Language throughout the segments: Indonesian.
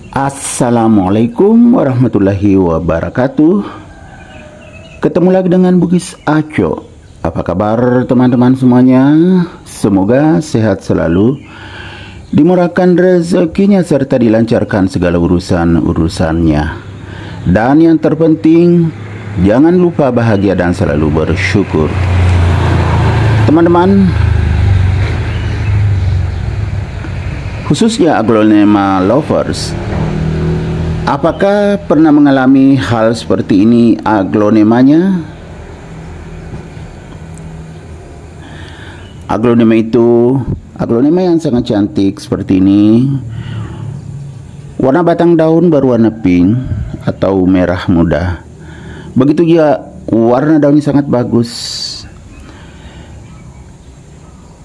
Assalamualaikum warahmatullahi wabarakatuh. Ketemu lagi dengan Bugis Aco. Apa kabar teman-teman semuanya? Semoga sehat selalu, dimurahkan rezekinya serta dilancarkan segala urusan-urusannya. Dan yang terpenting, jangan lupa bahagia dan selalu bersyukur. Teman-teman, khususnya aglonema lovers, apakah pernah mengalami hal seperti ini aglonemanya? Aglonema yang sangat cantik seperti ini. Warna batang daun berwarna pink atau merah muda. Begitu juga warna daunnya sangat bagus.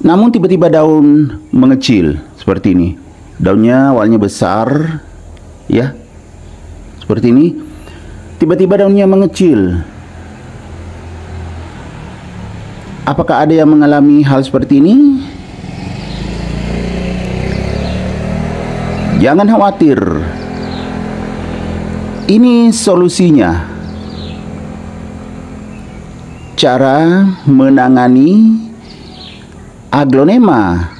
Namun tiba-tiba daun mengecil seperti ini. Daunnya awalnya besar, ya, seperti ini. Tiba-tiba daunnya mengecil. Apakah ada yang mengalami hal seperti ini? Jangan khawatir. Ini solusinya. Cara menangani aglonema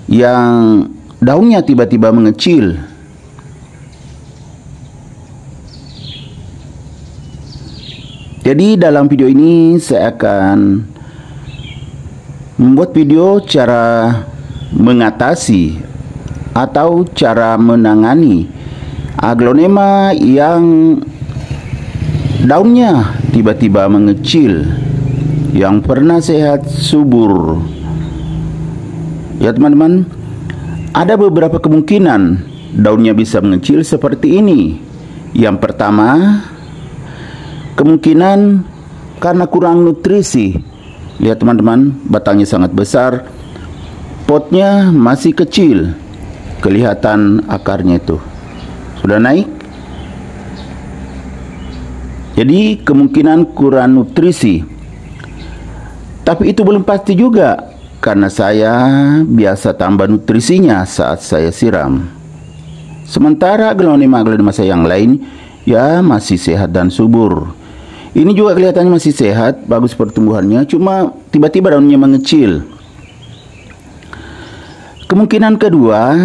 yang daunnya tiba-tiba mengecil. Jadi dalam video ini saya akan membuat video cara mengatasi atau cara menangani aglonema yang daunnya tiba-tiba mengecil, yang pernah sehat subur. Ya teman-teman, ada beberapa kemungkinan daunnya bisa mengecil seperti ini. Yang pertama, kemungkinan karena kurang nutrisi. Lihat teman-teman, batangnya sangat besar, potnya masih kecil, kelihatan akarnya itu sudah naik. Jadi kemungkinan kurang nutrisi. Tapi itu belum pasti juga, karena saya biasa tambah nutrisinya saat saya siram. Sementara aglonema saya yang lain ya masih sehat dan subur. Ini juga kelihatannya masih sehat, bagus pertumbuhannya, cuma tiba-tiba daunnya mengecil. Kemungkinan kedua,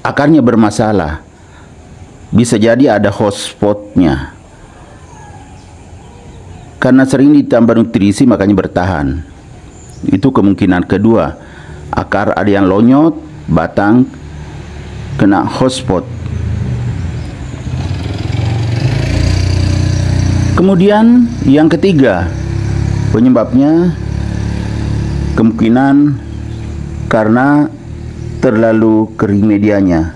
akarnya bermasalah. Bisa jadi ada hotspotnya. Karena sering ditambah nutrisi makanya bertahan. Itu kemungkinan kedua. Akar ada yang lonyot, batang kena hotspot. Kemudian yang ketiga, penyebabnya kemungkinan karena terlalu kering medianya.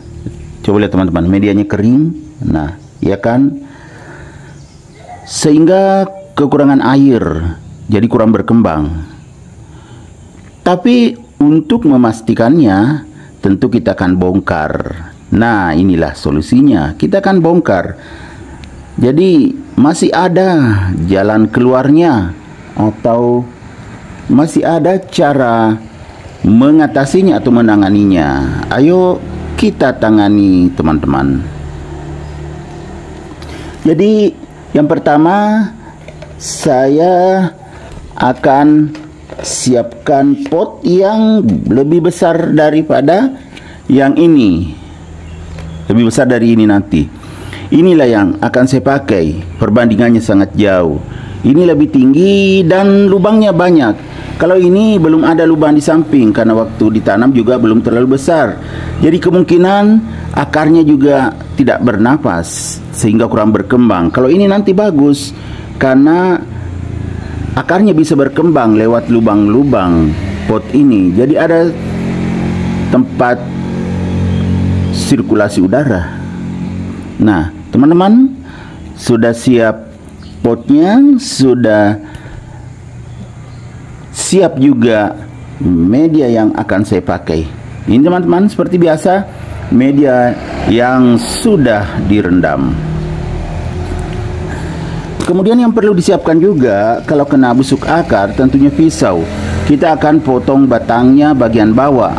Coba lihat teman-teman, medianya kering. Nah, ya kan? Sehingga kekurangan air, jadi kurang berkembang. Tapi untuk memastikannya, tentu kita akan bongkar. Nah, inilah solusinya. Kita akan bongkar. Jadi masih ada jalan keluarnya, atau masih ada cara mengatasinya atau menanganinya. Ayo kita tangani teman-teman. Jadi yang pertama, saya akan siapkan pot yang lebih besar daripada yang ini. Lebih besar dari ini nanti. Inilah yang akan saya pakai. Perbandingannya sangat jauh. Ini lebih tinggi dan lubangnya banyak. Kalau ini belum ada lubang di samping karena waktu ditanam juga belum terlalu besar. Jadi kemungkinan akarnya juga tidak bernapas sehingga kurang berkembang. Kalau ini nanti bagus karena akarnya bisa berkembang lewat lubang-lubang pot ini. Jadi ada tempat sirkulasi udara. Nah, teman-teman, sudah siap potnya, sudah siap juga media yang akan saya pakai. Ini teman-teman, seperti biasa, media yang sudah direndam. Kemudian yang perlu disiapkan juga, kalau kena busuk akar, tentunya pisau. Kita akan potong batangnya bagian bawah.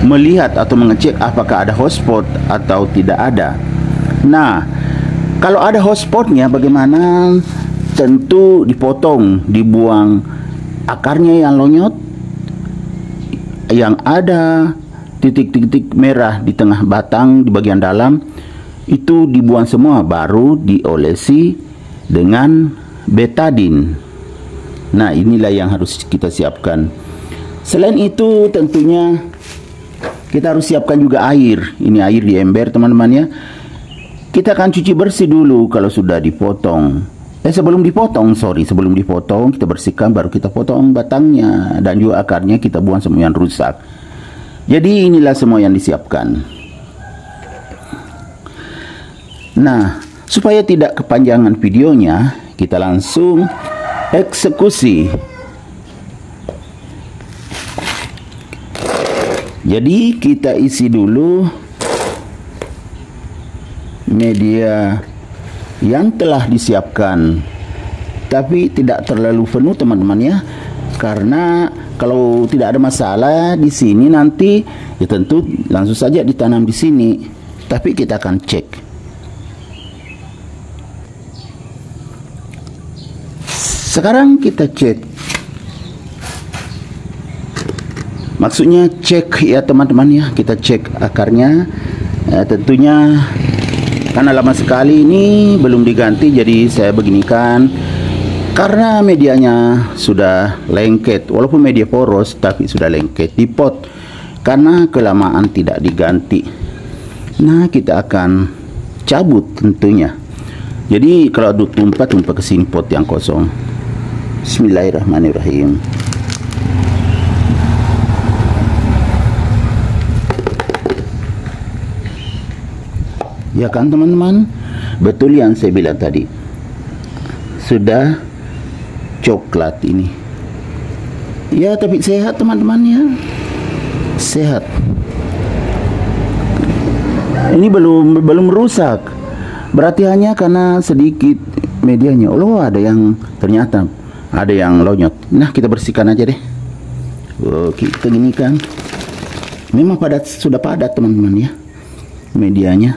melihat atau mengecek apakah ada hotspot atau tidak ada. Nah, kalau ada hotspotnya bagaimana? Tentu dipotong, dibuang akarnya yang lonyot, yang ada titik-titik merah di tengah batang di bagian dalam, itu dibuang semua, baru diolesi dengan betadine. Nah, inilah yang harus kita siapkan. Selain itu tentunya kita harus siapkan juga air. Ini air di ember, teman-teman ya. Kita akan cuci bersih dulu kalau sudah dipotong. Sebelum dipotong kita bersihkan, baru kita potong batangnya dan juga akarnya, kita buang semua yang rusak. Jadi inilah semua yang disiapkan. Nah, supaya tidak kepanjangan videonya, kita langsung eksekusi. Jadi kita isi dulu media yang telah disiapkan, tapi tidak terlalu penuh teman-teman ya, karena kalau tidak ada masalah di sini nanti ya tentu langsung saja ditanam di sini, tapi kita akan cek. Sekarang kita cek, maksudnya cek ya teman-teman ya, kita cek akarnya. Tentunya karena lama sekali ini belum diganti, jadi saya beginikan. Karena medianya sudah lengket, walaupun media poros tapi sudah lengket di pot karena kelamaan tidak diganti. Nah, kita akan cabut tentunya. Jadi kalau tumpah ke sini pot yang kosong. Bismillahirrahmanirrahim. Ya kan teman-teman, betul yang saya bilang tadi, sudah coklat ini ya, tapi sehat teman-teman ya, sehat. Ini belum rusak, berarti hanya karena sedikit medianya. Oh, ada yang ternyata ada yang lonyot. Nah, kita bersihkan aja deh. Oh, kita gini kan, memang padat, sudah padat teman-teman ya, medianya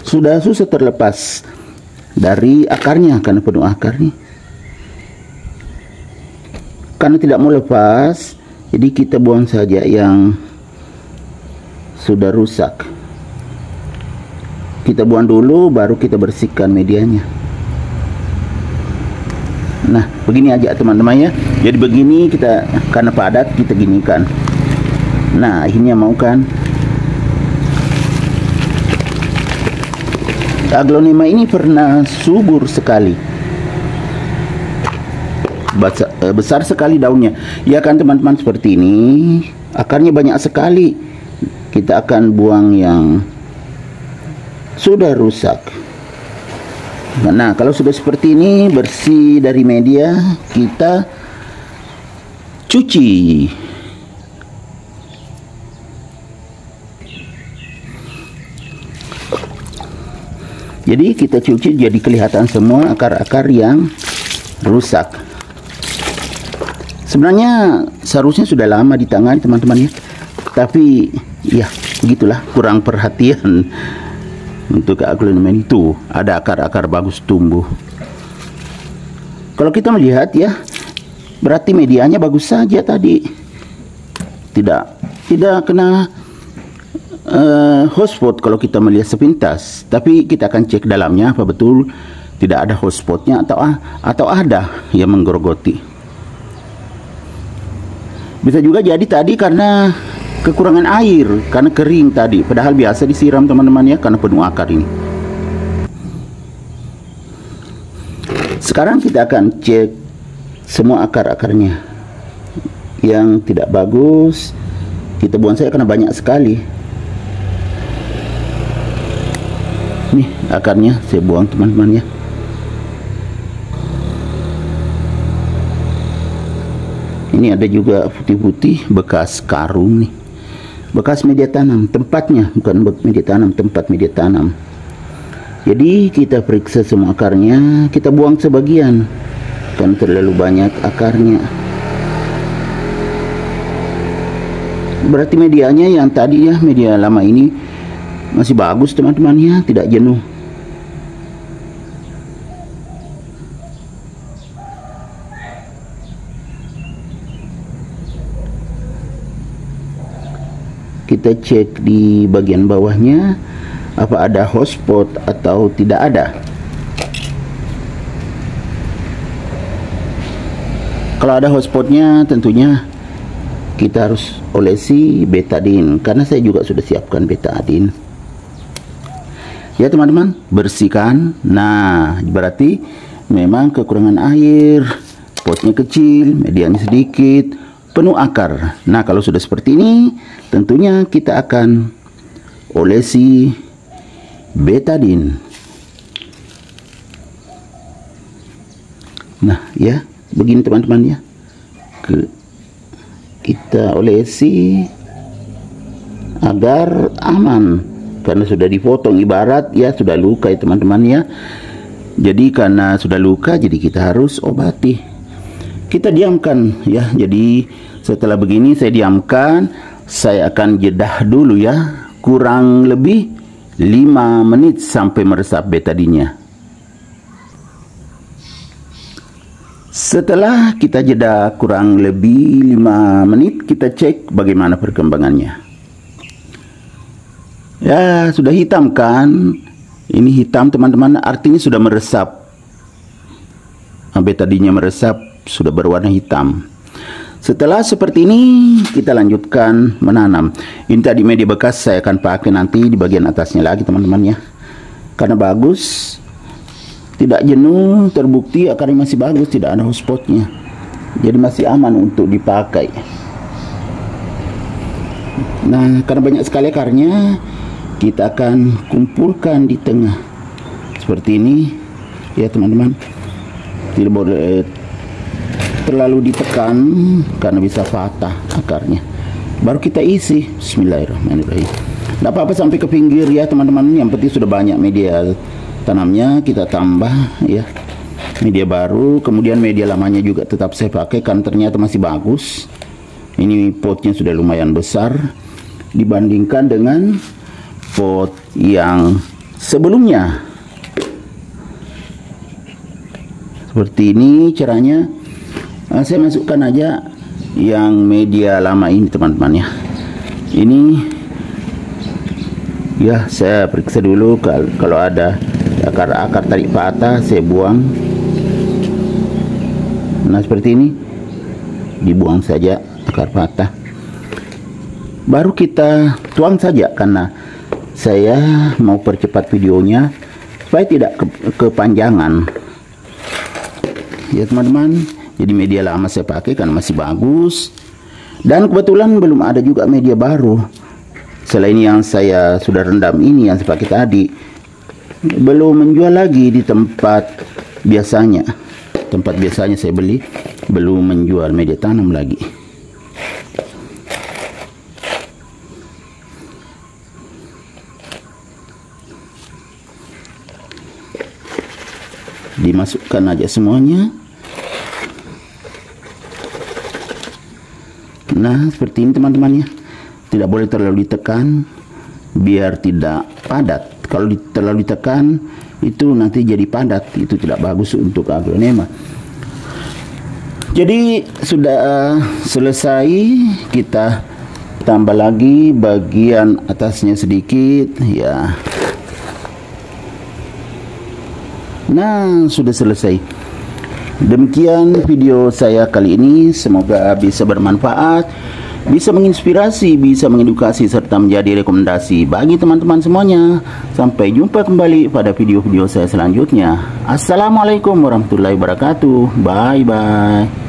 sudah susah terlepas dari akarnya karena penuh akar nih. Karena tidak mau lepas, jadi kita buang saja yang sudah rusak. Kita buang dulu, baru kita bersihkan medianya. Nah, begini aja teman-teman ya. Jadi begini kita, karena padat kita ginikan. Nah, akhirnya mau kan. Aglonema ini pernah subur sekali, besar sekali daunnya. Ya kan teman-teman, seperti ini. Akarnya banyak sekali. Kita akan buang yang sudah rusak. Nah, kalau sudah seperti ini, bersih dari media, kita cuci. Jadi kita cuci, jadi kelihatan semua akar-akar yang rusak. Sebenarnya seharusnya sudah lama di tangan teman-teman ya, tapi ya begitulah, kurang perhatian untuk aglonema itu. Ada akar-akar bagus tumbuh. Kalau kita melihat ya, berarti medianya bagus saja tadi, tidak kena hotspot kalau kita melihat sepintas. Tapi kita akan cek dalamnya apa betul tidak ada hotspotnya atau ada yang menggerogoti. Bisa juga jadi tadi karena kekurangan air, karena kering tadi, padahal biasa disiram teman-teman ya, karena penuh akar ini. Sekarang kita akan cek semua akar-akarnya yang tidak bagus. Kita buang saja karena banyak sekali. Nih akarnya saya buang teman-teman ya. Ini ada juga putih-putih bekas karung nih, bekas media tanam tempatnya, bukan media tanam, tempat media tanam. Jadi kita periksa semua akarnya, kita buang sebagian kan terlalu banyak akarnya. Berarti medianya yang tadi ya, media lama ini masih bagus teman-teman ya, tidak jenuh. Kita cek di bagian bawahnya apa ada hotspot atau tidak ada. Kalau ada hotspotnya tentunya kita harus olesi betadine, karena saya juga sudah siapkan betadine. Ya teman-teman, bersihkan. Nah, berarti memang kekurangan air, potnya kecil, medianya sedikit, penuh akar. Nah, kalau sudah seperti ini, tentunya kita akan olesi betadine. Nah, ya, begini teman-teman ya. Kita olesi agar aman, karena sudah dipotong, ibarat ya sudah luka ya teman-teman ya. Jadi karena sudah luka, jadi kita harus obati. Kita diamkan ya. Jadi setelah begini saya diamkan, saya akan jedah dulu ya, kurang lebih 5 menit sampai meresap betadinnya. Setelah kita jeda kurang lebih 5 menit, kita cek bagaimana perkembangannya. Ya, sudah hitam kan? Ini hitam teman-teman, artinya sudah meresap. Betadinnya meresap, sudah berwarna hitam. Setelah seperti ini, kita lanjutkan menanam. Ini tadi media bekas, saya akan pakai nanti di bagian atasnya lagi teman-teman ya. Karena bagus, tidak jenuh, terbukti akarnya masih bagus, tidak ada hotspotnya. Jadi masih aman untuk dipakai. Nah, karena banyak sekali akarnya, kita akan kumpulkan di tengah. Seperti ini, ya teman-teman. Tidak boleh terlalu ditekan karena bisa patah akarnya. Baru kita isi. Bismillahirrahmanirrahim. Tidak apa-apa sampai ke pinggir ya teman-teman. Yang penting sudah banyak media tanamnya, kita tambah ya media baru. Kemudian media lamanya juga tetap saya pakai kan ternyata masih bagus. Ini potnya sudah lumayan besar dibandingkan dengan pot yang sebelumnya. Seperti ini caranya. Saya masukkan aja yang media lama ini teman-teman ya. Ini ya, saya periksa dulu kalau ada akar-akar tarik patah, saya buang. Nah, seperti ini dibuang saja akar patah. Baru kita tuang saja, karena saya mau percepat videonya supaya tidak kepanjangan. Ya teman-teman, jadi media lama saya pakai karena masih bagus. Dan kebetulan belum ada juga media baru. Selain yang saya sudah rendam ini yang saya pakai tadi, belum menjual lagi di tempat biasanya. Tempat biasanya saya beli, belum menjual media tanam lagi. Dimasukkan aja semuanya. Nah, seperti ini teman-teman ya. Tidak boleh terlalu ditekan biar tidak padat. Kalau terlalu ditekan itu nanti jadi padat, itu tidak bagus untuk aglonema. Jadi sudah selesai, kita tambah lagi bagian atasnya sedikit ya. Nah, sudah selesai. Demikian video saya kali ini, semoga bisa bermanfaat, bisa menginspirasi, bisa mengedukasi, serta menjadi rekomendasi bagi teman-teman semuanya. Sampai jumpa kembali pada video-video saya selanjutnya. Assalamualaikum warahmatullahi wabarakatuh. Bye-bye.